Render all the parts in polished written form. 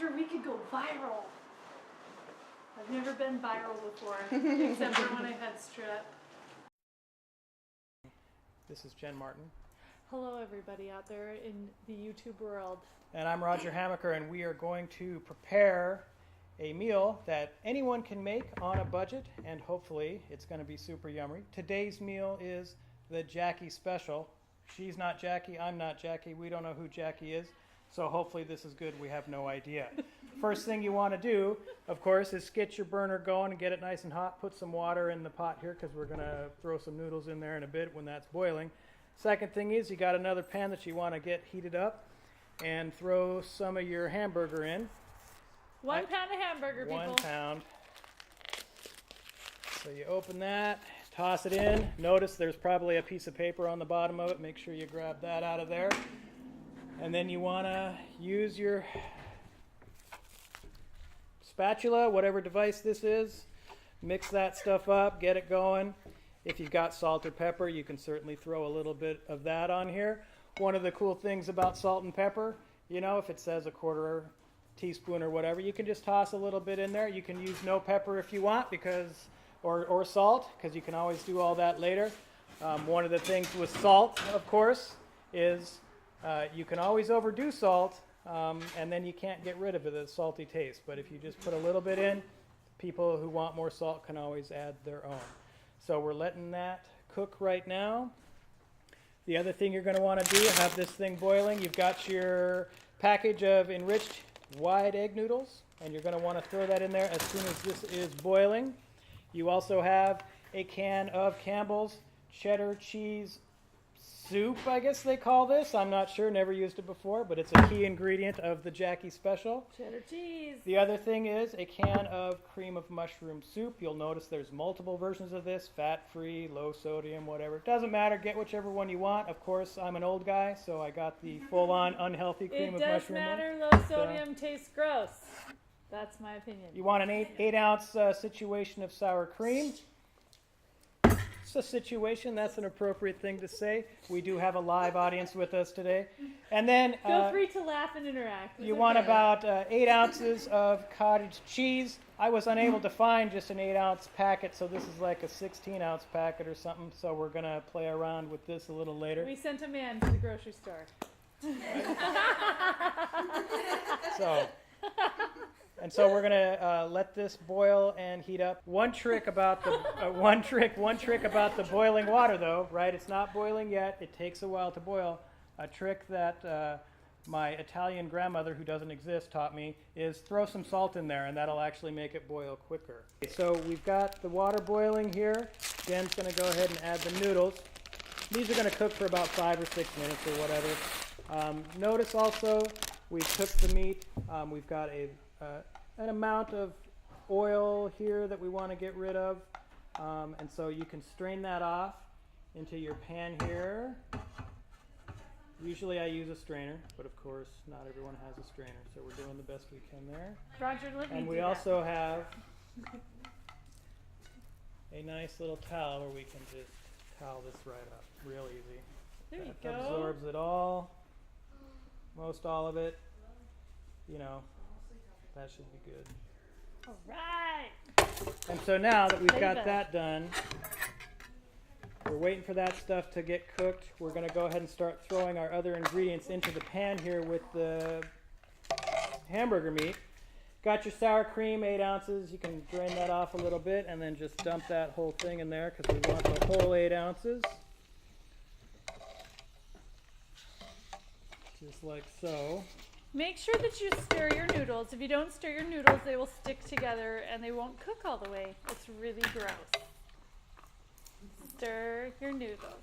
Roger, we could go viral. I've never been viral before, except for when I had strep. This is Jen Martin. Hello, everybody out there in the YouTube world. And I'm Roger Hamaker, and we are going to prepare a meal that anyone can make on a budget, and hopefully it's going to be super yummy. Today's meal is the Jackie Special. She's not Jackie, I'm not Jackie, we don't know who Jackie is, so hopefully this is good, we have no idea. First thing you want to do, of course, is get your burner going and get it nice and hot. Put some water in the pot here because we're going to throw some noodles in there in a bit when that's boiling. Second thing is you got another pan that you want to get heated up and throw some of your hamburger in. 1 pound of hamburger, people. 1 pound. So you open that, toss it in. Notice there's probably a piece of paper on the bottom of it. Make sure you grab that out of there. And then you want to use your spatula, whatever device this is. Mix that stuff up, get it going. If you've got salt or pepper, you can certainly throw a little bit of that on here. One of the cool things about salt and pepper, you know, if it says a quarter teaspoon or whatever, you can just toss a little bit in there. You can use no pepper if you want, because or salt, because you can always do all that later. One of the things with salt, of course, is you can always overdo salt, and then you can't get rid of it, the salty taste. But if you just put a little bit in, people who want more salt can always add their own. So we're letting that cook right now. The other thing you're going to want to do, have this thing boiling. You've got your package of enriched wide egg noodles, and you're going to want to throw that in there as soon as this is boiling. You also have a can of Campbell's cheddar cheese soup, I guess they call this. I'm not sure, never used it before, but it's a key ingredient of the Jackie Special. Cheddar cheese. The other thing is a can of cream of mushroom soup. You'll notice there's multiple versions of this, fat-free, low sodium, whatever. Doesn't matter, get whichever one you want. Of course, I'm an old guy, so I got the full-on unhealthy cream of mushroom. It does matter, low sodium tastes gross. That's my opinion. You want an 8-ounce situation of sour cream. It's a situation, that's an appropriate thing to say. We do have a live audience with us today. And then feel free to laugh and interact. You want about 8 ounces of cottage cheese. I was unable to find just an 8-ounce packet, so this is like a 16-ounce packet or something. So we're going to play around with this a little later. We sent a man to the grocery store. So we're gonna let this boil and heat up. One trick about the one trick about the boiling water, though, right? It's not boiling yet. It takes a while to boil. A trick that my Italian grandmother, who doesn't exist, taught me is throw some salt in there, and that'll actually make it boil quicker. So we've got the water boiling here. Jen's gonna go ahead and add the noodles. These are gonna cook for about 5 or 6 minutes or whatever. Notice also we've cooked the meat. We've got an amount of oil here that we want to get rid of, and so you can strain that off into your pan here. Usually I use a strainer, but of course not everyone has a strainer, so we're doing the best we can there. Roger, let me And do we that. also have a nice little towel where we can just towel this right up, real easy. There you That go. absorbs it all, most all of it, you know. That should be good. All right. And so now that we've got Flavor. that done, we're waiting for that stuff to get cooked. We're going to go ahead and start throwing our other ingredients into the pan here with the hamburger meat. Got your sour cream, 8 ounces. You can drain that off a little bit and then just dump that whole thing in there because we want the whole 8 ounces. Just like so. Make sure that you stir your noodles. If you don't stir your noodles, they will stick together and they won't cook all the way. It's really gross. Stir your noodles.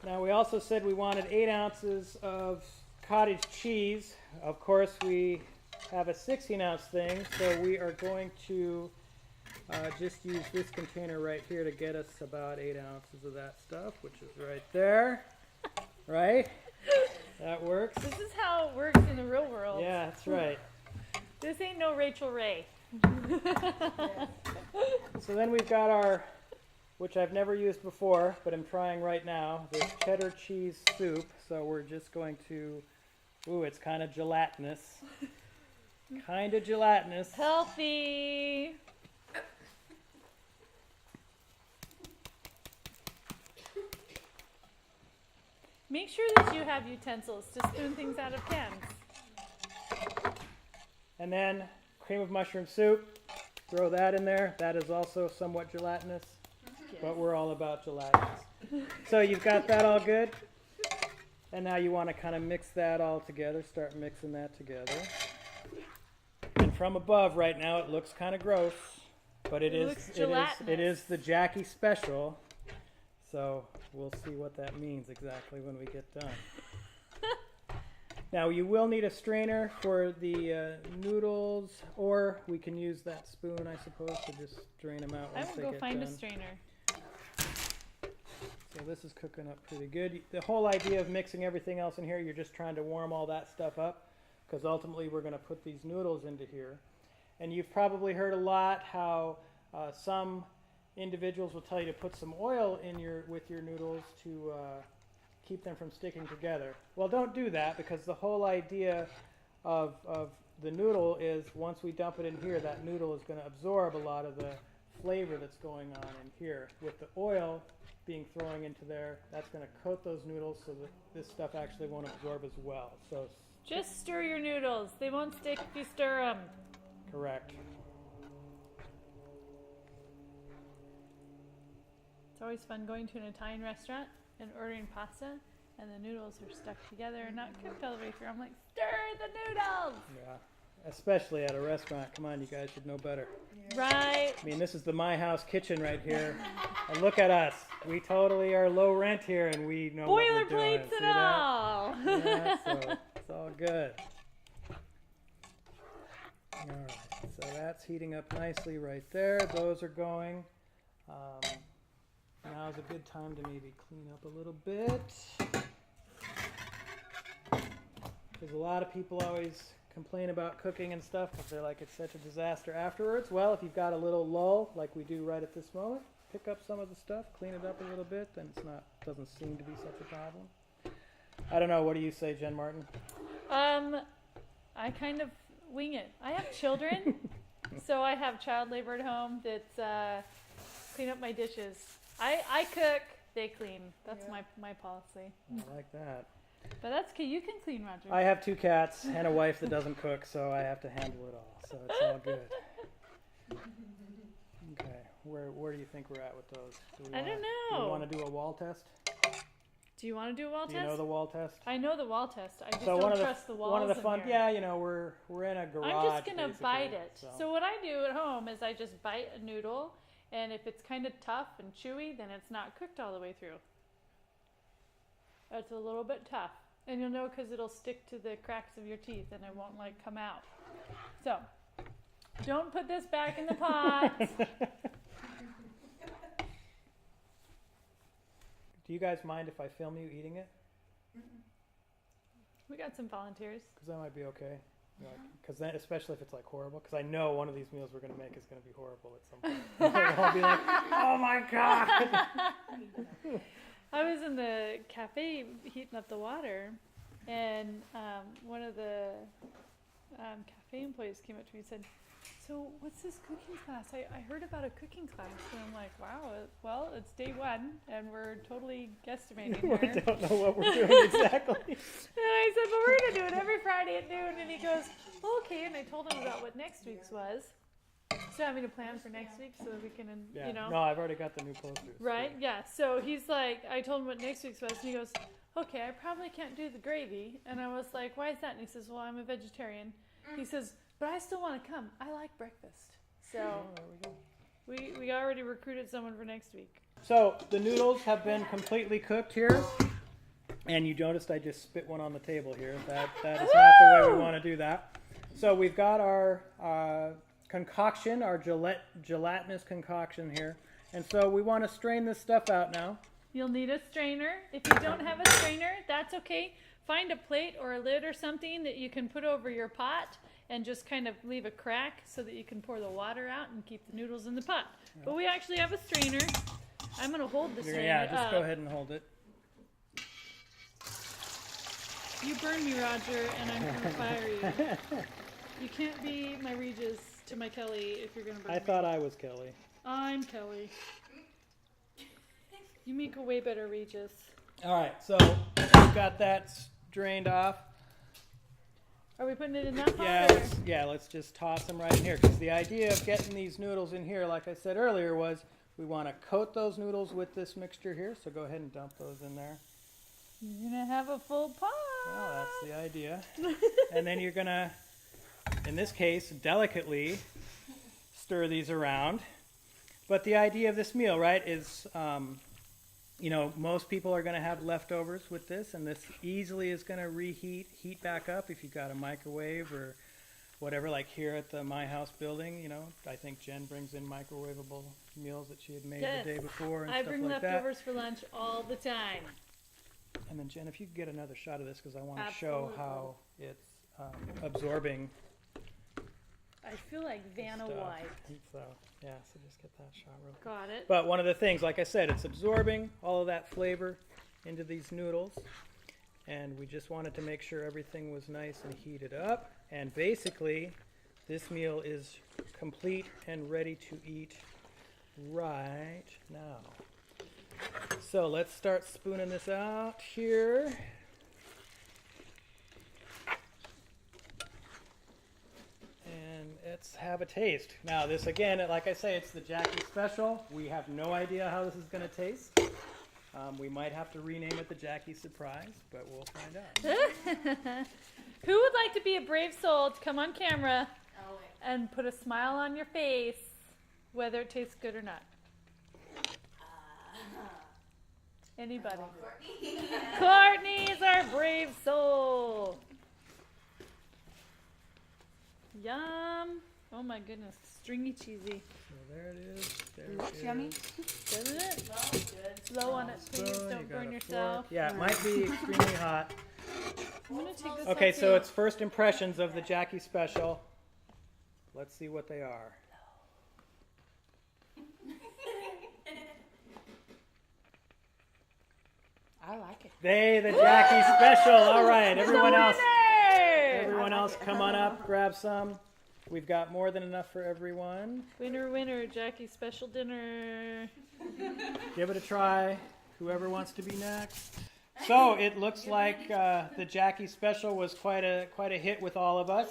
Now we also said we wanted 8 ounces of cottage cheese. Of course we have a 16-ounce thing, so we are going to just use this container right here to get us about 8 ounces of that stuff, which is right there, right? That works. This is how it works in the real world. Yeah, that's right. This ain't no Rachel Ray. So then we've got our, which I've never used before, but I'm trying right now, this cheddar cheese soup. So we're just going to, ooh, it's kind of gelatinous. kind of gelatinous. Healthy. Make sure that you have utensils to spoon things out of pans. And then cream of mushroom soup. Throw that in there. That is also somewhat gelatinous, but we're all about gelatinous. So you've got that all good. And now you want to kind of mix that all together. Start mixing that together. And from above right now it looks kind of gross, but it is the Jackie special. So we'll see what that means exactly when we get done. Now you will need a strainer for the noodles, or we can use that spoon, I suppose, to just drain them out I once they will go get find done. a strainer. So this is cooking up pretty good. The whole idea of mixing everything else in here, you're just trying to warm all that stuff up, because ultimately we're going to put these noodles into here. And you've probably heard a lot how some individuals will tell you to put some oil in with your noodles to keep them from sticking together. Well, don't do that, because the whole idea of the noodle is once we dump it in here, that noodle is going to absorb a lot of the flavor that's going on in here. With the oil being thrown into there, that's going to coat those noodles so that this stuff actually won't absorb as well. So Just stir your noodles. They won't stick if you stir them. correct. It's always fun going to an Italian restaurant and ordering pasta, and the noodles are stuck together and not cooked all the way through. I'm like, stir the noodles! Yeah, especially at a restaurant. Come on, you guys should know better. Right. I mean, this is the My House kitchen right here, and look at us. We totally are low rent here, and we know what we're doing. Boilerplates See and that? all. Yeah, so it's all good. All right, so that's heating up nicely right there. Those are going. Now's a good time to maybe clean up a little bit, because a lot of people always complain about cooking and stuff because they're like, it's such a disaster afterwards. Well, if you've got a little lull like we do right at this moment, pick up some of the stuff, clean it up a little bit, then doesn't seem to be such a problem. I don't know, what do you say, Jen Martin? I kind of wing it. I have children, so I have child labor at home that's clean up my dishes. I cook, they clean. That's my policy. I like that. But that's okay. You can clean, Roger. I have 2 cats and a wife that doesn't cook, so I have to handle it all. So it's all good. Okay, where do you think we're at with those? I don't know. Do we want to do a wall test? Do you want to do a wall Do test? you know the wall test? I know the wall test. I just So don't trust the walls. one of the in fun, here. yeah, you know, we're in a garage. I'm just gonna basically, bite it. So. So what I do at home is I just bite a noodle, and if it's kind of tough and chewy, then it's not cooked all the way through. It's a little bit tough, and you'll know because it'll stick to the cracks of your teeth, and it won't like come out. So don't put this back in the pot. Do you guys mind if I film you eating it? We got some volunteers. Because that might be okay. Because then, especially if it's like horrible, because I know one of these meals we're going to make is going to be horrible at some point. We'll all be like, oh my God. I was in the cafe heating up the water, and one of the cafe employees came up to me and said, "So what's this cooking class? I heard about a cooking class." And I'm like, wow, well, it's day 1, and we're totally guesstimating We here. don't know what we're doing exactly. And I said, "But we're going to do it every Friday at noon." And he goes, "Oh, okay." And I told him about what next week's was. So having a plan for next week so that we can, Yeah. you know. No, I've already got the new posters. Right? Yeah. So he's like, I told him what next week's was, and he goes, "Okay, I probably can't do the gravy." And I was like, "Why is that?" And he says, "Well, I'm a vegetarian." He says, "But I still want to come. I like breakfast." So Oh, there we go. we already recruited someone for next week. So the noodles have been completely cooked here. And you noticed I just spit one on the table here. That is not the way we want to do that. So we've got our concoction, our gelatinous concoction here. And so we want to strain this stuff out now. You'll need a strainer. If you don't have a strainer, that's okay. Find a plate or a lid or something that you can put over your pot and just kind of leave a crack so that you can pour the water out and keep the noodles in the pot. Yeah. But we actually have a strainer. I'm going to hold the strainer Yeah, just up. go ahead and hold it. You burn me, Roger, and I'm going to fire you. You can't be my Regis to my Kelly if you're gonna burn I me. thought I was Kelly. I'm Kelly. You make a way better Regis. All right, so we've got that drained off. Are we putting it in that pot? Yeah, let's just toss them right in here. Because the idea of getting these noodles in here, like I said earlier, was we want to coat those noodles with this mixture here. So go ahead and dump those in there. You're gonna have a full pot. Well, that's the idea. And then you're gonna, in this case, delicately stir these around. But the idea of this meal, right, is, most people are going to have leftovers with this, and this easily is going to heat back up if you've got a microwave or whatever. Like here at the My House building, I think Jen brings in microwavable meals that she had made Yes. the day before and I stuff bring like leftovers for lunch all the time. that. And then Jen, if you could get another shot of this, because I want to show how it's absorbing I feel like Vanna stuff. White. So just get that shot real quick. Got it. But one of the things, like I said, it's absorbing all of that flavor into these noodles. And we just wanted to make sure everything was nice and heated up. And basically, this meal is complete and ready to eat right now. So let's start spooning this out here. And let's have a taste. Now this again, like I say, it's the Jackie Special. We have no idea how this is going to taste. We might have to rename it the Jackie Surprise, but we'll find out. Who would like to be a brave soul to come on camera and put a smile on your face, whether it tastes good or not? Anybody? Courtney's our brave soul. Yum. Oh my goodness. Stringy cheesy. So there it is. There Looks it yummy. is. Doesn't it? Smells good. Slow on it, please. Spoon, Don't you got burn a yourself. fork. Yeah, it might be extremely hot. I'm going to take this Okay, off so you. it's first impressions of the Jackie Special. Let's see what they are. I like it. The Jackie Special. All right, everyone else. Winner! Everyone else, come on up, grab some. We've got more than enough for everyone. Winner, winner, Jackie's special dinner. Give it a try. Whoever wants to be next. So it looks like the Jackie Special was quite a hit with all of us.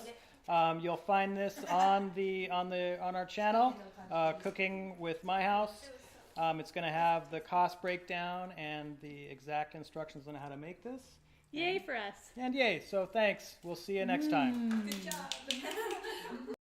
You'll find this on our channel, Cooking with My House. It's going to have the cost breakdown and the exact instructions on how to make this. Yay for us. And yay! So thanks. We'll see you next time. Good job.